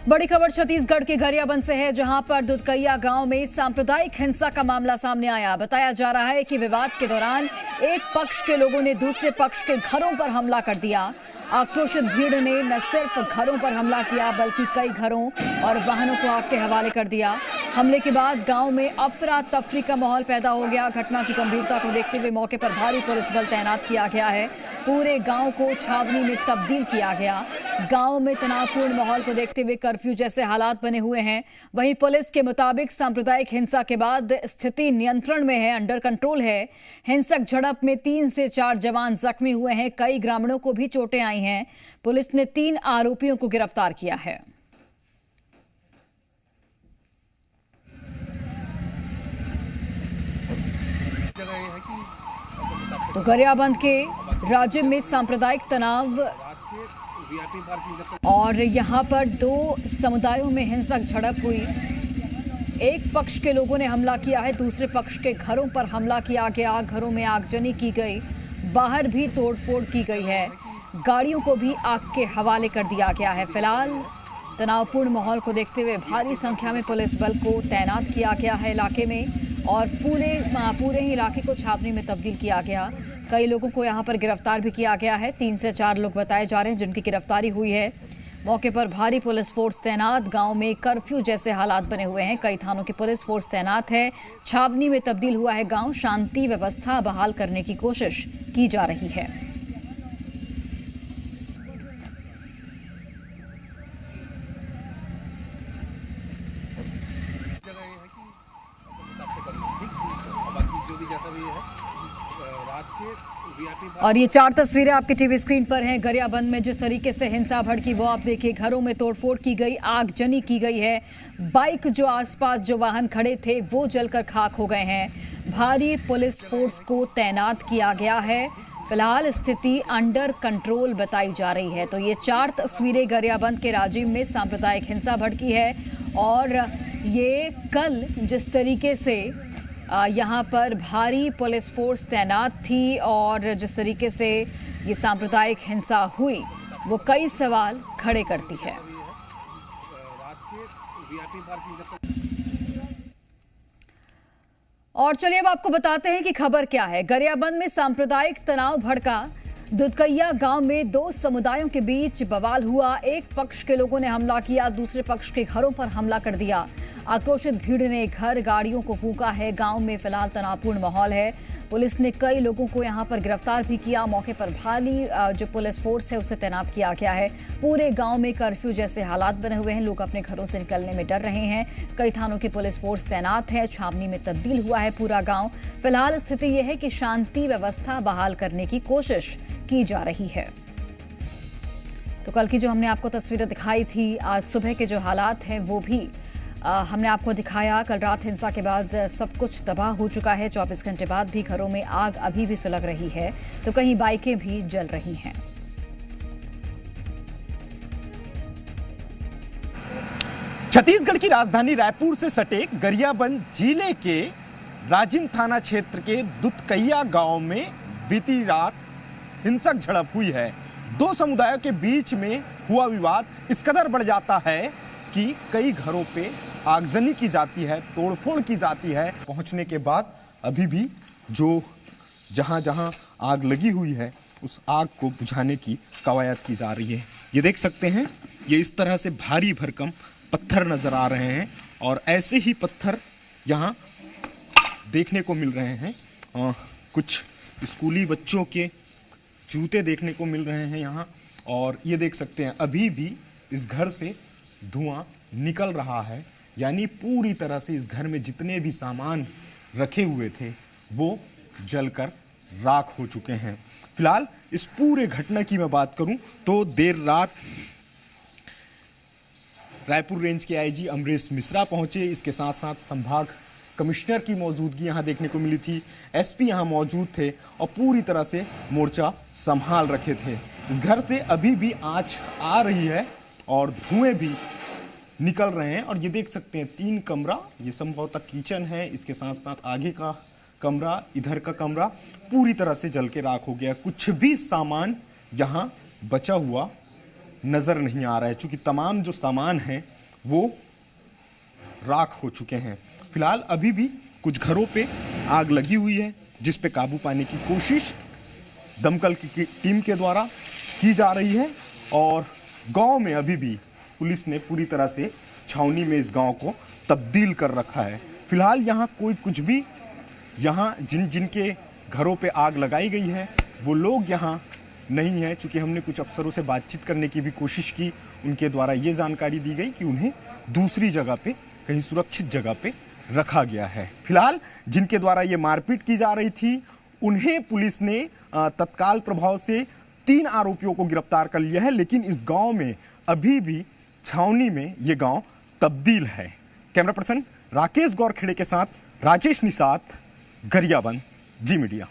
बड़ी खबर छत्तीसगढ़ के गरियाबंद से है, जहां पर दुधकैया गांव में सांप्रदायिक हिंसा का मामला सामने आया। बताया जा रहा है कि विवाद के दौरान एक पक्ष के लोगों ने दूसरे पक्ष के घरों पर हमला कर दिया। आक्रोशित भीड़ ने न सिर्फ घरों पर हमला किया बल्कि कई घरों और वाहनों को आग के हवाले कर दिया। हमले के बाद गांव में अफरा तफरी का माहौल पैदा हो गया। घटना की गंभीरता को देखते हुए मौके पर भारी पुलिस बल तैनात किया गया है। पूरे गांव को छावनी में तब्दील किया गया। गांव में तनावपूर्ण माहौल को देखते हुए कर्फ्यू जैसे हालात बने हुए हैं। वहीं पुलिस के मुताबिक सांप्रदायिक हिंसा के बाद स्थिति नियंत्रण में है, अंडर कंट्रोल है। हिंसक झड़प में 3 से 4 जवान जख्मी हुए हैं। कई ग्रामीणों को भी चोटें आई हैं। पुलिस ने 3 आरोपियों को गिरफ्तार किया है। तो गरियाबंद के राज्य में सांप्रदायिक तनाव और यहां पर 2 समुदायों में हिंसक झड़प हुई। एक पक्ष के लोगों ने हमला किया है, दूसरे पक्ष के घरों पर हमला किया गया। घरों में आगजनी की गई, बाहर भी तोड़फोड़ की गई है। गाड़ियों को भी आग के हवाले कर दिया गया है। फिलहाल तनावपूर्ण माहौल को देखते हुए भारी संख्या में पुलिस बल को तैनात किया गया है इलाके में और पूरे ही इलाके को छावनी में तब्दील किया गया। कई लोगों को यहां पर गिरफ्तार भी किया गया है। 3 से 4 लोग बताए जा रहे हैं जिनकी गिरफ्तारी हुई है। मौके पर भारी पुलिस फोर्स तैनात। गांव में कर्फ्यू जैसे हालात बने हुए हैं। कई थानों की पुलिस फोर्स तैनात है। छावनी में तब्दील हुआ है गांव। शांति व्यवस्था बहाल करने की कोशिश की जा रही है। और ये 4 तस्वीरें आपके टीवी स्क्रीन पर हैं। गरियाबंद में जिस तरीके से हिंसा भड़की वो आप देखिए। घरों में तोड़फोड़ की गई, आगजनी की गई है। बाइक जो आसपास जो वाहन खड़े थे वो जलकर खाक हो गए हैं। भारी पुलिस फोर्स को तैनात किया गया है। फिलहाल स्थिति अंडर कंट्रोल बताई जा रही है। तो ये 4 तस्वीरें गरियाबंद के राजिम में सांप्रदायिक हिंसा भड़की है और ये कल जिस तरीके से यहाँ पर भारी पुलिस फोर्स तैनात थी और जिस तरीके से ये सांप्रदायिक हिंसा हुई वो कई सवाल खड़े करती है। और चलिए अब आपको बताते हैं कि खबर क्या है। गरियाबंद में सांप्रदायिक तनाव भड़का। दुधकैया गांव में 2 समुदायों के बीच बवाल हुआ। एक पक्ष के लोगों ने हमला किया, दूसरे पक्ष के घरों पर हमला कर दिया। आक्रोशित भीड़ ने घर गाड़ियों को फूंका है। गांव में फिलहाल तनावपूर्ण माहौल है। पुलिस ने कई लोगों को यहां पर गिरफ्तार भी किया। मौके पर भारी जो पुलिस फोर्स है उसे तैनात किया गया है। पूरे गांव में कर्फ्यू जैसे हालात बने हुए हैं। लोग अपने घरों से निकलने में डर रहे हैं। कई थानों की पुलिस फोर्स तैनात है। छावनी में तब्दील हुआ है पूरा गांव। फिलहाल स्थिति यह है कि शांति व्यवस्था बहाल करने की कोशिश की जा रही है। तो कल की जो हमने आपको तस्वीरें दिखाई थी, आज सुबह के जो हालात हैं वो भी हमने आपको दिखाया। कल रात हिंसा के बाद सब कुछ तबाह हो चुका है। 24 घंटे बाद भी घरों में आग अभी भी सुलग रही है, तो कहीं बाइकें भी जल रही हैं। छत्तीसगढ़ की राजधानी रायपुर से सटे गरियाबंद जिले के राजिम थाना क्षेत्र के दुधकैया गांव में बीती रात हिंसक झड़प हुई है। 2 समुदायों के बीच में हुआ विवाद इस कदर बढ़ जाता है कि कई घरों पे आगजनी की जाती है, तोड़फोड़ की जाती है। पहुंचने के बाद अभी भी जो जहां आग लगी हुई है उस आग को बुझाने की कवायद की जा रही है। ये देख सकते हैं, ये इस तरह से भारी भरकम पत्थर नजर आ रहे हैं और ऐसे ही पत्थर यहाँ देखने को मिल रहे हैं। कुछ स्कूली बच्चों के जूते देखने को मिल रहे हैं यहाँ और ये देख सकते हैं अभी भी इस घर से धुआं निकल रहा है। यानी पूरी तरह से इस घर में जितने भी सामान रखे हुए थे वो जलकर राख हो चुके हैं। फिलहाल इस पूरे घटना की मैं बात करूं तो देर रात रायपुर रेंज के आईजी अमरेश मिश्रा पहुंचे। इसके साथ साथ संभाग कमिश्नर की मौजूदगी यहां देखने को मिली थी। एसपी यहां मौजूद थे और पूरी तरह से मोर्चा संभाल रखे थे। इस घर से अभी भी आंच आ रही है और धुएं भी निकल रहे हैं और ये देख सकते हैं 3 कमरा, ये संभवतः किचन है, इसके साथ साथ आगे का कमरा, इधर का कमरा पूरी तरह से जल के राख हो गया। कुछ भी सामान यहाँ बचा हुआ नजर नहीं आ रहा है, क्योंकि तमाम जो सामान है वो राख हो चुके हैं। फिलहाल अभी भी कुछ घरों पे आग लगी हुई है, जिस पे काबू पाने की कोशिश दमकल की टीम के द्वारा की जा रही है, और गांव में अभी भी पुलिस ने पूरी तरह से छावनी में इस गांव को तब्दील कर रखा है। फिलहाल यहाँ कोई कुछ भी, यहाँ जिनके घरों पे आग लगाई गई है वो लोग यहाँ नहीं है। चूंकि हमने कुछ अफसरों से बातचीत करने की भी कोशिश की, उनके द्वारा ये जानकारी दी गई कि उन्हें दूसरी जगह पे, कहीं सुरक्षित जगह पे रखा गया है। फिलहाल जिनके द्वारा ये मारपीट की जा रही थी, उन्हें पुलिस ने तत्काल प्रभाव से 3 आरोपियों को गिरफ्तार कर लिया है, लेकिन इस गांव में अभी भी छावनी में ये गांव तब्दील है। कैमरा पर्सन राकेश गौरखेड़े के साथ राजेश निषाद, गरियाबंद, जी मीडिया।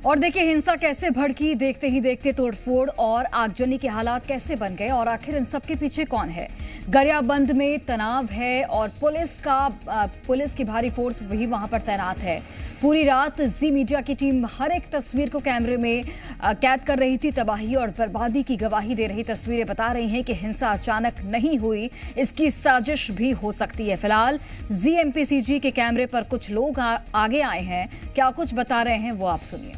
और देखिए हिंसा कैसे भड़की, देखते ही देखते तोड़फोड़ और आगजनी के हालात कैसे बन गए, और आखिर इन सबके पीछे कौन है। गरियाबंद में तनाव है और पुलिस की भारी फोर्स भी वहां पर तैनात है। पूरी रात जी मीडिया की टीम हर एक तस्वीर को कैमरे में कैद कर रही थी। तबाही और बर्बादी की गवाही दे रही तस्वीरें बता रही हैं कि हिंसा अचानक नहीं हुई, इसकी साजिश भी हो सकती है। फिलहाल जीएमपीसीजी के कैमरे पर कुछ लोग आगे आए हैं, क्या कुछ बता रहे हैं वो आप सुनिए।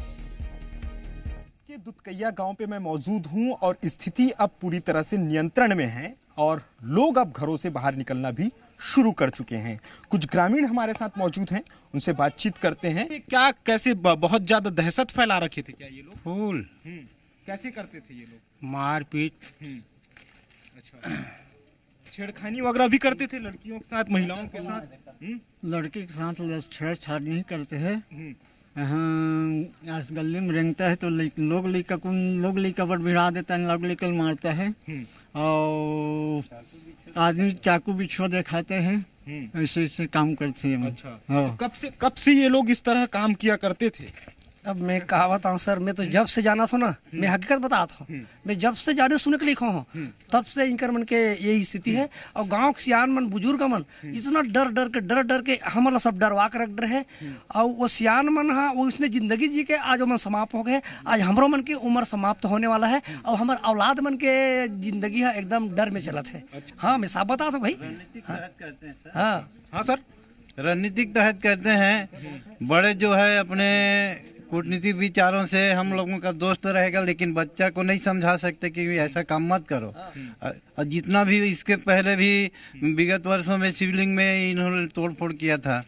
दुधकैया गांव पे मैं मौजूद हूं और स्थिति अब पूरी तरह से नियंत्रण में है और लोग अब घरों से बाहर निकलना भी शुरू कर चुके हैं। कुछ ग्रामीण हमारे साथ मौजूद हैं, उनसे बातचीत करते हैं। क्या कैसे बहुत ज्यादा दहशत फैला रखे थे क्या ये लोग? फूल कैसे करते थे ये लोग? मारपीट। अच्छा, छेड़खानी वगैरह भी करते थे लड़कियों के साथ, महिलाओं के साथ? लड़के के साथ छेड़छाड़ नहीं करते हैं। आज गली में रेंगता है तो लोग लड़का पर भिड़ा देता है, लोग लेकर मारता है और आदमी चाकू बिछुआ दिखाते हैं, ऐसे काम करते हैं। अच्छा, हाँ। कब से ये लोग इस तरह काम किया करते थे? अब मैं कहा बताऊँ सर, मैं तो जब से जाना था ना, मैं हकीकत बताता हूँ, मैं जब से जाने सुने के लिखा हूँ तब से इनकर मन के यही स्थिति है। और गांव के सियान मन, बुजुर्ग मन इतना डर के हमारा सब डरवा कर रख रहे। और वो सियान मन है वो उसने जिंदगी जी के आज मन समाप्त हो गए, आज हमरो मन की उम्र समाप्त होने वाला है और हमारे औलाद मन के जिंदगी है एकदम डर में चलत है। हाँ मैं साफ बताता हूँ भाई। हाँ सर, रणनीतिक तहत करते हैं। बड़े जो है अपने कूटनीति विचारों से हम लोगों का दोस्त रहेगा, लेकिन बच्चा को नहीं समझा सकते कि ऐसा काम मत करो। और जितना भी इसके पहले भी विगत वर्षों में शिवलिंग में इन्होंने तोड़फोड़ किया था,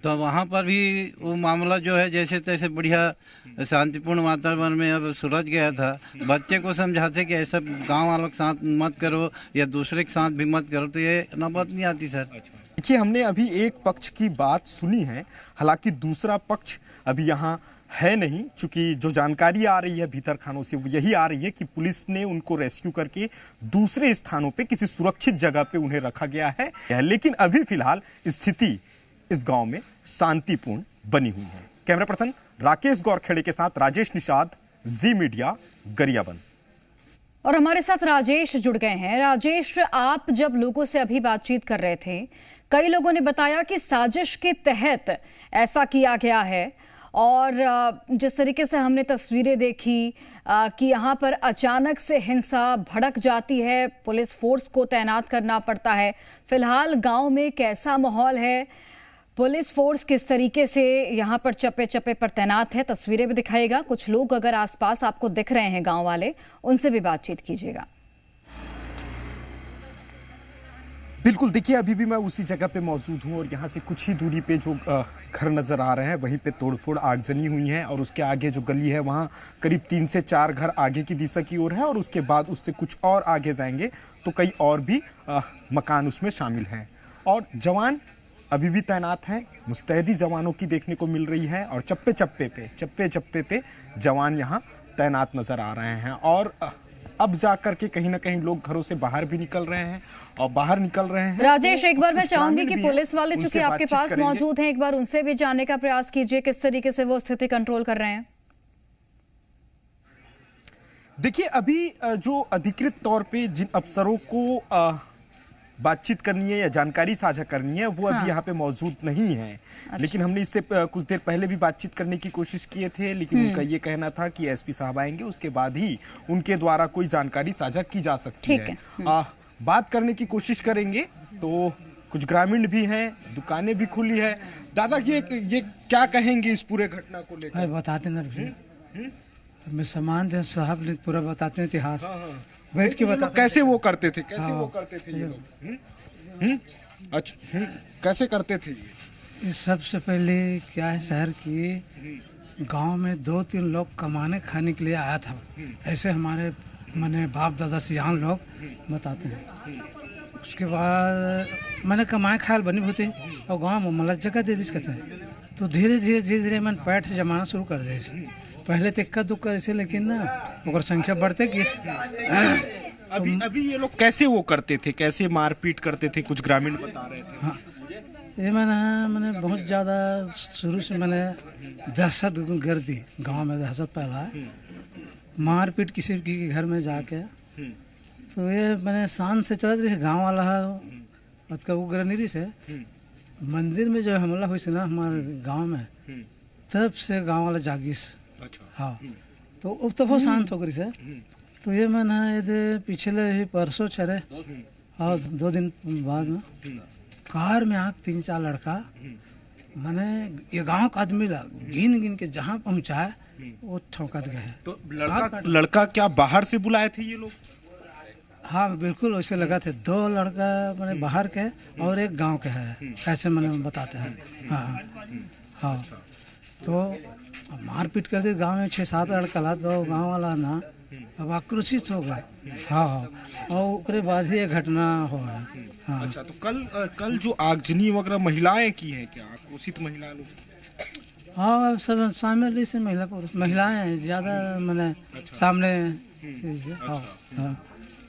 तो वहाँ पर भी वो मामला जो है जैसे तैसे बढ़िया शांतिपूर्ण वातावरण में अब सुलझ गया था। बच्चे को समझाते कि ऐसा गांव वालों के साथ मत करो या दूसरे के साथ भी मत करो, तो ये नौबत नहीं आती सर। देखिए, हमने अभी एक पक्ष की बात सुनी है, हालांकि दूसरा पक्ष अभी यहाँ है नहीं, क्योंकि जो जानकारी आ रही है भीतर खानों से वो यही आ रही है कि पुलिस ने उनको रेस्क्यू करके दूसरे स्थानों पे किसी सुरक्षित जगह पे उन्हें रखा गया है। लेकिन अभी फिलहाल स्थिति इस गांव में शांतिपूर्ण बनी हुई है। कैमरा पर्सन राकेश गौरखेड़े के साथ राजेश निषाद, जी मीडिया, गरियाबंद। और हमारे साथ राजेश जुड़ गए हैं। राजेश, आप जब लोगों से अभी बातचीत कर रहे थे, कई लोगों ने बताया कि साजिश के तहत ऐसा किया गया है, और जिस तरीके से हमने तस्वीरें देखी कि यहाँ पर अचानक से हिंसा भड़क जाती है, पुलिस फोर्स को तैनात करना पड़ता है। फिलहाल गांव में कैसा माहौल है, पुलिस फोर्स किस तरीके से यहाँ पर चप्पे चप्पे पर तैनात है, तस्वीरें भी दिखाएगा। कुछ लोग अगर आसपास आपको दिख रहे हैं गांव वाले, उनसे भी बातचीत कीजिएगा। बिल्कुल, देखिए अभी भी मैं उसी जगह पे मौजूद हूँ और यहाँ से कुछ ही दूरी पे जो घर नज़र आ रहे हैं वहीं पे तोड़फोड़ आगजनी हुई है, और उसके आगे जो गली है वहाँ करीब 3 से 4 घर आगे की दिशा की ओर है, और उसके बाद उससे कुछ और आगे जाएंगे तो कई और भी मकान उसमें शामिल हैं। और जवान अभी भी तैनात हैं, मुस्तैदी जवानों की देखने को मिल रही है, और चप्पे चप्पे पे जवान यहाँ तैनात नज़र आ रहे हैं। और अब जाकर के कहीं ना कहीं लोग घरों से बाहर भी निकल रहे हैं और बाहर निकल रहे हैं। राजेश, एक बार मैं चाहूंगी कि पुलिस वाले चूंकि आपके पास मौजूद हैं, एक बार उनसे भी जानने का प्रयास कीजिए किस तरीके से वो स्थिति कंट्रोल कर रहे हैं। देखिए, अभी जो अधिकृत तौर पे जिन अफसरों को बातचीत करनी है या जानकारी साझा करनी है वो अभी यहाँ पे मौजूद नहीं है। लेकिन हमने इससे कुछ देर पहले भी बातचीत करने की कोशिश किए थे, लेकिन उनका ये कहना था कि एसपी साहब आएंगे उसके बाद ही उनके द्वारा कोई जानकारी साझा की जा सकती है। बात करने की कोशिश करेंगे तो कुछ ग्रामीण भी हैं, दुकानें भी खुली है। दादा ये क्या कहेंगे इस पूरे घटना को लेकर? बताते ना मैं सामान थे साहब ने पूरा बताते हैं इतिहास बैठ के बता कैसे वो करते थे, कैसे वो करते थे ये लोग? अच्छा कैसे करते थे ये? सबसे पहले क्या है, शहर की गांव में 2-3 लोग कमाने खाने के लिए आया था, ऐसे हमारे मैंने बाप दादा सियान लोग बताते हैं। उसके बाद मैंने कमाए खायल बनी होते और गाँव में मतलब जगह दे दी कहते हैं, तो धीरे धीरे मैंने पैठ से जमाना शुरू कर दे। पहले तो इक्का दुक्का ऐसे, लेकिन ना और संख्या बढ़ते कि अभी ये लोग कैसे वो करते थे, कैसे मारपीट करते थे, कुछ ग्रामीण बता रहे थे। हाँ, ये मैंने बहुत ज़्यादा शुरू से मैंने दहशत गर्दी गांव में दहशत पैदा है, मारपीट किसी के घर में जाके। तो ये मैंने शान से चला जैसे गांव वाला है उग्रनीति से मंदिर में जो हमला हुई ना हमारे गांव में, तब से गांव वाला जागीस। हाँ, तो अब तो बहुत शांत हो गई से। तो ये मैंने ये पिछले ही परसों चले और 2 दिन बाद में कार में आके 3-4 लड़का मैंने ये गांव का आदमी गिन के जहाँ पहुँचाए वो ठोकत गए। तो लड़का क्या बाहर से बुलाए थे ये लोग? हाँ बिल्कुल वैसे लगा थे, 2 लड़का मैंने बाहर के और एक गांव के है, ऐसे मैंने बताते हैं। हाँ हाँ, तो मारपीट करते गांव में 6-7 लड़का ला, तो गांव वाला ना अब आक्रोशित हो गए। हाँ हाँ, और उसके बाद ही ये घटना हो गई। हाँ। अच्छा, तो कल जो आगजनी वगैरह महिलाएं की हैं क्या, आक्रोशित महिला लोग? हाँ सब शामिल से महिला पुरुष महिलाएं ज़्यादा मैंने सामने। हाँ हाँ।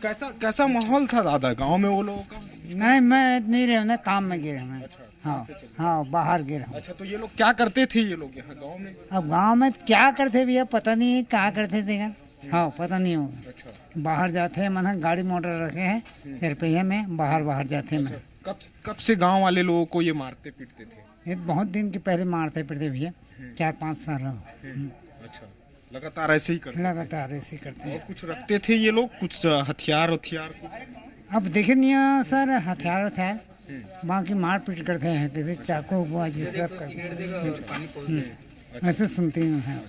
कैसा माहौल था दादा गांव में वो लोगों का? नहीं मैं नहीं रहा ना, काम में गिरा मैं। हाँ हाँ, बाहर गिरा। अच्छा, तो ये लोग क्या करते थे ये लोग यहाँ गांव में? अब गांव में क्या करते भैया पता नहीं क्या करते थे। हाँ पता नहीं होगा। अच्छा, बाहर जाते हैं मैंने गाड़ी मोटर रखे हैं रुपये में, बाहर जाते हैं। मैं कब से गांव वाले लोगों को ये मारते पीटते थे? ये बहुत दिन के पहले मारते पीटते भैया, 4-5 साल। अच्छा, लगातार ऐसे ही करते? लगातार ऐसे ही करते हैं। और कुछ रखते थे ये लोग, कुछ हथियार कुछ? अब देखे नहीं है सर, हथियार बाकी मार पीट करते हैं, किसी चाकू जिस ऐसे सुनते हैं।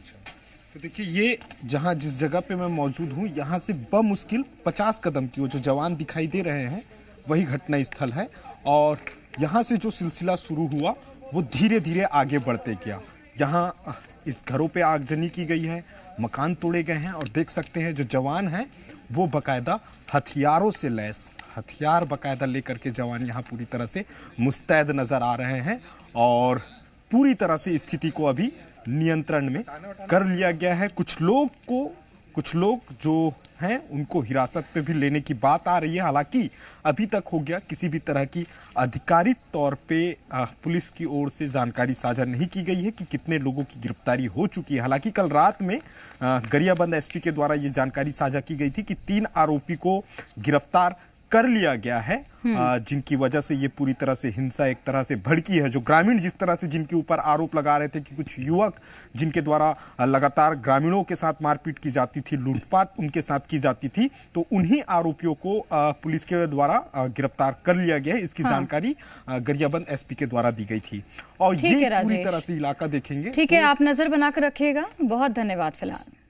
तो देखिए ये जहाँ जिस जगह पे मैं मौजूद हूँ यहाँ से बमुश्किल 50 कदम की वो जो जवान दिखाई दे रहे हैं वही घटना स्थल है। और यहाँ से जो सिलसिला शुरू हुआ वो धीरे धीरे आगे बढ़ते गया। यहाँ इस घरों पे आगजनी की गई है, मकान तोड़े गए हैं और देख सकते हैं जो जवान हैं वो बकायदा हथियारों से लैस, हथियार बकायदा लेकर के जवान यहाँ पूरी तरह से मुस्तैद नजर आ रहे हैं और पूरी तरह से स्थिति को अभी नियंत्रण में कर लिया गया है। कुछ लोग जो हैं उनको हिरासत पे भी लेने की बात आ रही है। हालांकि अभी तक हो गया किसी भी तरह की आधिकारिक तौर पे पुलिस की ओर से जानकारी साझा नहीं की गई है कि कितने लोगों की गिरफ्तारी हो चुकी है। हालांकि कल रात में गरियाबंद एसपी के द्वारा ये जानकारी साझा की गई थी कि 3 आरोपी को गिरफ्तार कर लिया गया है, जिनकी वजह से ये पूरी तरह से हिंसा एक तरह से भड़की है। जो ग्रामीण जिस तरह से जिनके ऊपर आरोप लगा रहे थे कि कुछ युवक जिनके द्वारा लगातार ग्रामीणों के साथ मारपीट की जाती थी, लूटपाट उनके साथ की जाती थी, तो उन्हीं आरोपियों को पुलिस के द्वारा गिरफ्तार कर लिया गया है। इसकी जानकारी गरियाबंद एसपी के द्वारा दी गई थी। और ये पूरी तरह से इलाका देखेंगे। ठीक है, आप नजर बनाकर रखिएगा। बहुत धन्यवाद फिलहाल।